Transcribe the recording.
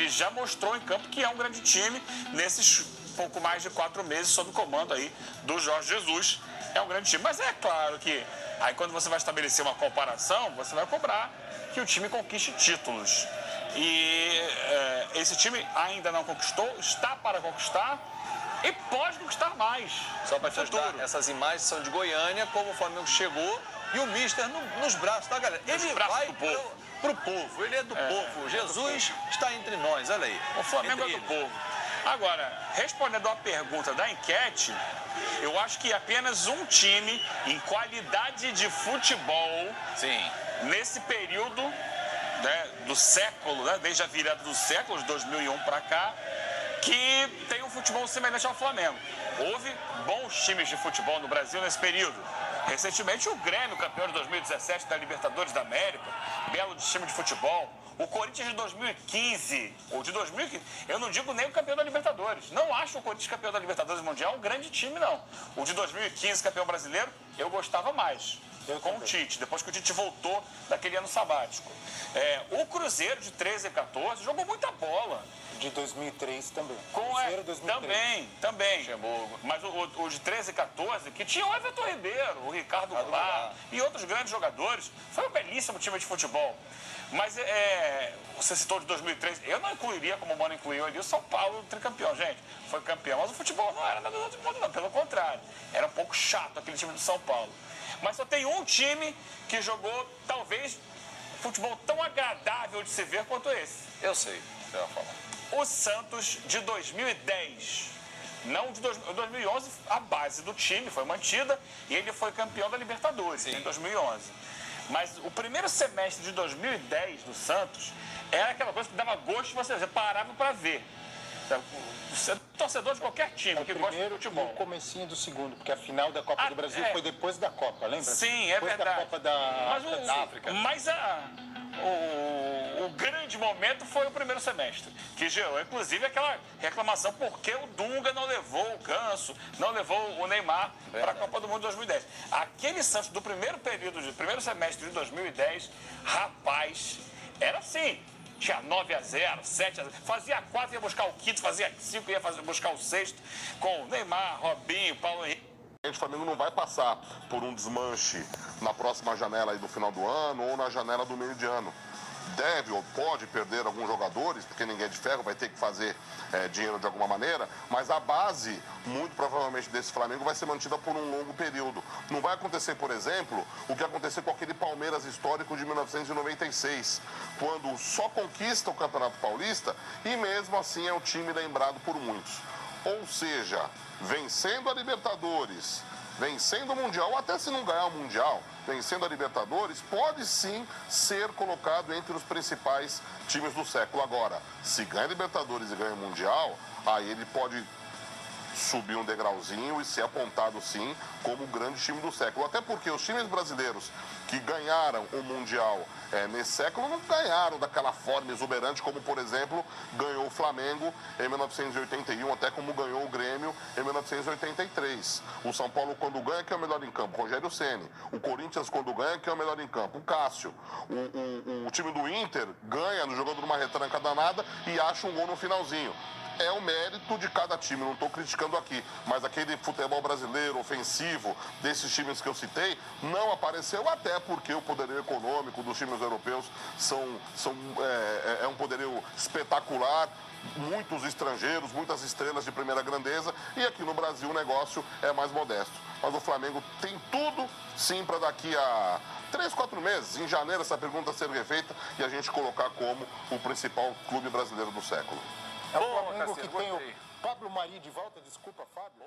ele já mostrou em campo que é um grande time nesses pouco mais de 4 meses sob o comando aí do Jorge Jesus. É um grande time, mas é claro que aí quando você vai estabelecer uma comparação, você vai cobrar que o time conquiste títulos. E esse time ainda não conquistou, está para conquistar e pode conquistar mais. Só para te ajudar, essas imagens são de Goiânia, como o Flamengo chegou e o Mister nos braços da galera. Ele vai pro povo, ele é do povo. Jesus está entre nós, olha aí. O Flamengo é do povo. Agora, respondendo à pergunta da enquete, eu acho que apenas um time em qualidade de futebol, nesse período, né, do século, né, desde a virada do século, de 2001 para cá, que tem um futebol semelhante ao Flamengo. Houve bons times de futebol no Brasil nesse período. Recentemente, o Grêmio, campeão de 2017 da Libertadores da América, belo de time de futebol. O Corinthians de 2015, ou de 2015, eu não digo nem o campeão da Libertadores. Não acho o Corinthians campeão da Libertadores Mundial um grande time, não. O de 2015, campeão brasileiro, eu gostava mais. Com o Tite, depois que o Tite voltou daquele ano sabático. O Cruzeiro de 13 e 14 jogou muita bola. De 2003 também. Cruzeiro 2003. Também. Mas o de 13 e 14, que tinha o Everton Ribeiro, o Ricardo Goulart e outros grandes jogadores, foi um belíssimo time de futebol. Mas você citou de 2003, eu não incluiria, como o Mano incluiu ali, o São Paulo tricampeão, gente. Foi campeão, mas o futebol não era nada do outro mundo, não. Pelo contrário, era um pouco chato aquele time do São Paulo. Mas só tem um time que jogou, talvez, futebol tão agradável de se ver quanto esse. Eu sei, você vai falar. O Santos de 2010. Não de 2011, a base do time foi mantida e ele foi campeão da Libertadores em 2011. Mas o primeiro semestre de 2010 do Santos era aquela coisa que dava gosto de você parava para ver. Você é torcedor de qualquer time que gosta de futebol. O comecinho do segundo, porque a final da Copa do Brasil foi depois da Copa, lembra? Sim, é verdade. Depois da Copa da África. Mas o grande momento foi o primeiro semestre, que gerou, inclusive, aquela reclamação porque o Dunga não levou o Ganso, não levou o Neymar para a Copa do Mundo de 2010. Aquele Santos do primeiro semestre de 2010, rapaz, era assim. Tinha 9-0, 7-0, fazia 4, ia buscar o quinto, fazia 5, ia buscar o sexto, com Neymar, Robinho, Paulo Henrique. O Flamengo não vai passar por um desmanche na próxima janela aí do final do ano ou na janela do meio de ano. Deve ou pode perder alguns jogadores, porque ninguém é de ferro, vai ter que fazer dinheiro de alguma maneira, mas a base, muito provavelmente, desse Flamengo vai ser mantida por um longo período. Não vai acontecer, por exemplo, o que aconteceu com aquele Palmeiras histórico de 1996, quando só conquista o Campeonato Paulista e mesmo assim é o time lembrado por muitos. Ou seja, vencendo a Libertadores, vencendo o Mundial, ou até se não ganhar o Mundial, vencendo a Libertadores, pode sim ser colocado entre os principais times do século. Agora, se ganha a Libertadores e ganha o Mundial, aí ele pode subir um degrauzinho e ser apontado sim como o grande time do século. Até porque os times brasileiros que ganharam o Mundial nesse século não ganharam daquela forma exuberante como, por exemplo, ganhou o Flamengo em 1981, até como ganhou o Grêmio em 1983. O São Paulo, quando ganha, que é o melhor em campo, Rogério Ceni. O Corinthians, quando ganha, que é o melhor em campo, o Cássio. O time do Inter ganha, jogando numa retranca danada e acha um gol no finalzinho. É o mérito de cada time, não estou criticando aqui, mas aquele futebol brasileiro ofensivo desses times que eu citei não apareceu, até porque o poderio econômico dos times europeus é um poderio espetacular, muitos estrangeiros, muitas estrelas de primeira grandeza, e aqui no Brasil o negócio é mais modesto. Mas o Flamengo tem tudo, sim, para daqui a 3, 4 meses, em janeiro, essa pergunta ser refeita e a gente colocar como o principal clube brasileiro do século. É o Flamengo que tem o Pablo Mari de volta, desculpa, Fábio.